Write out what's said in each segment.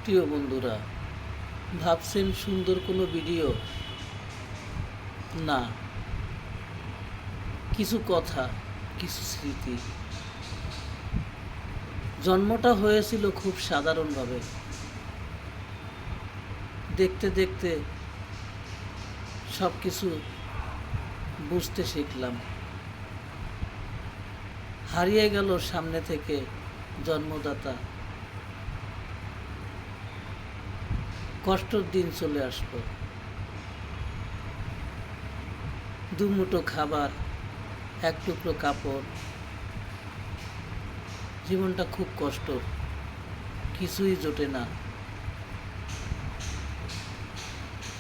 প্রিয় বন্ধুরা, ভাবছেন সুন্দর কোনো ভিডিও? না, কিছু কথা, কিছু স্মৃতি। জন্মটা হয়েছিল খুব সাধারণভাবে। দেখতে দেখতে সব কিছু বুঝতে শিখলাম। হারিয়ে গেল সামনে থেকে জন্মদাতা। কষ্টের দিন চলে আসলো। দুমুঠো খাবার, এক টুকরো কাপড়। জীবনটা খুব কষ্ট, কিছুই জোটে না।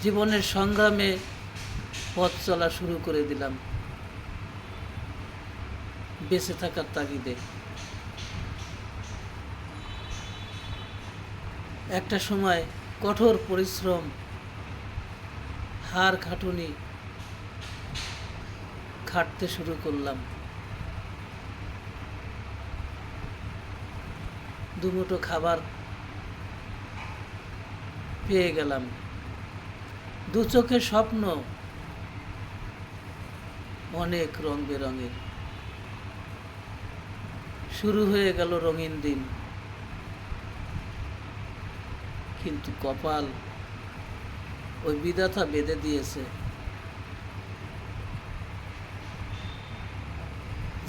জীবনের সংগ্রামে পথ চলা শুরু করে দিলাম, বেঁচে থাকার তাগিদে। একটা সময় কঠোর পরিশ্রম, হাড় খাটুনি খাটতে শুরু করলাম। দুমুঠো খাবার পেয়ে গেলাম, দু চোখে স্বপ্ন অনেক রং বেরঙের। শুরু হয়ে গেল রঙিন দিন, কিন্তু কপাল ওই বিধাতা বেঁধে দিয়েছে,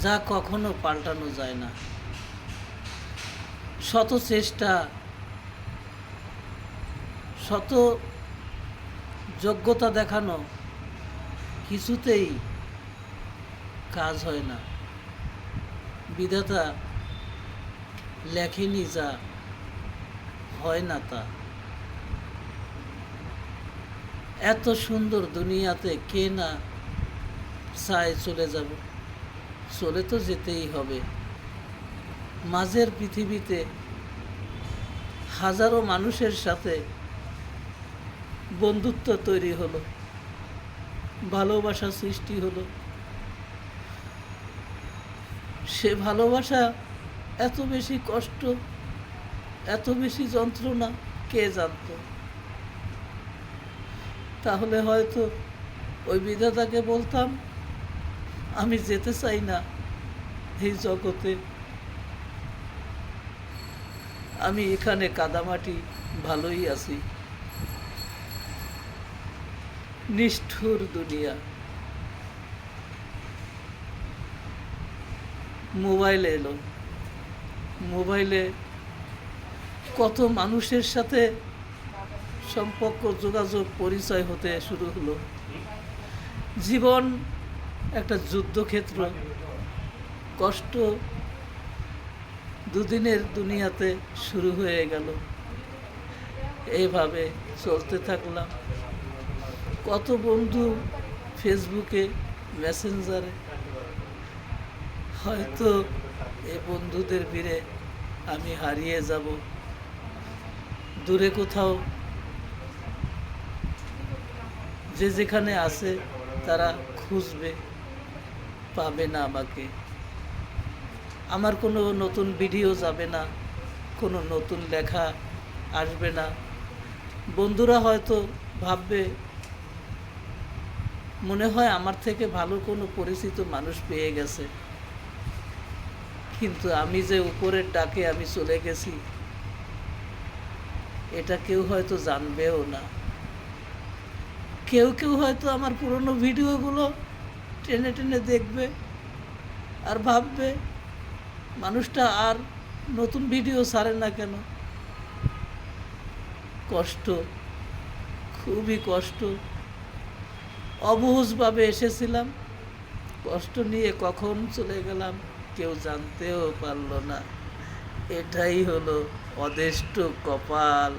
যা কখনো পাল্টানো যায় না। শত চেষ্টা, শত যোগ্যতা দেখানো, কিছুতেই কাজ হয় না। বিধাতা লেখেনি যা, হয় না তা। এত সুন্দর দুনিয়াতে কে না চায় চলে যাব? চলে তো যেতেই হবে। মাঝের পৃথিবীতে হাজারো মানুষের সাথে বন্ধুত্ব তৈরি হলো, ভালোবাসা সৃষ্টি হলো। সে ভালোবাসা এত বেশি কষ্ট, এত বেশি যন্ত্রণা, কে জানত? তাহলে হয়তো ওই বিধাতাকে বলতাম, আমি যেতে চাই না এই জগতে, আমি এখানে কাদামাটি ভালোই আছি। নিষ্ঠুর দুনিয়া। মোবাইল এলো, মোবাইলে কত মানুষের সাথে সম্পর্ক, যোগাযোগ, পরিচয় হতে শুরু হলো। জীবন একটা যুদ্ধক্ষেত্র। কষ্ট দুদিনের দুনিয়াতে শুরু হয়ে গেল। এইভাবে চলতে থাকলাম। কত বন্ধু ফেসবুকে, মেসেঞ্জারে। হয়তো এই বন্ধুদের ভিড়ে আমি হারিয়ে যাব। দূরে কোথাও যে যেখানে আছে তারা খুঁজবে, পাবে না আমাকে। আমার কোনো নতুন ভিডিও যাবে না, কোনো নতুন লেখা আসবে না। বন্ধুরা হয়তো ভাববে, মনে হয় আমার থেকে ভালো কোনো পরিচিত মানুষ পেয়ে গেছে। কিন্তু আমি যে উপরের ডাকে আমি চলে গেছি, এটা কেউ হয়তো জানবেও না। কেউ কেউ হয়তো আমার পুরনো ভিডিওগুলো টেনে টেনে দেখবে আর ভাববে, মানুষটা আর নতুন ভিডিও ছাড়ে না কেন। কষ্ট, খুবই কষ্ট। অবুঝভাবে এসেছিলাম, কষ্ট নিয়ে কখন চলে গেলাম কেউ জানতেও পারল না। এটাই হলো অদেষ্ট কপাল।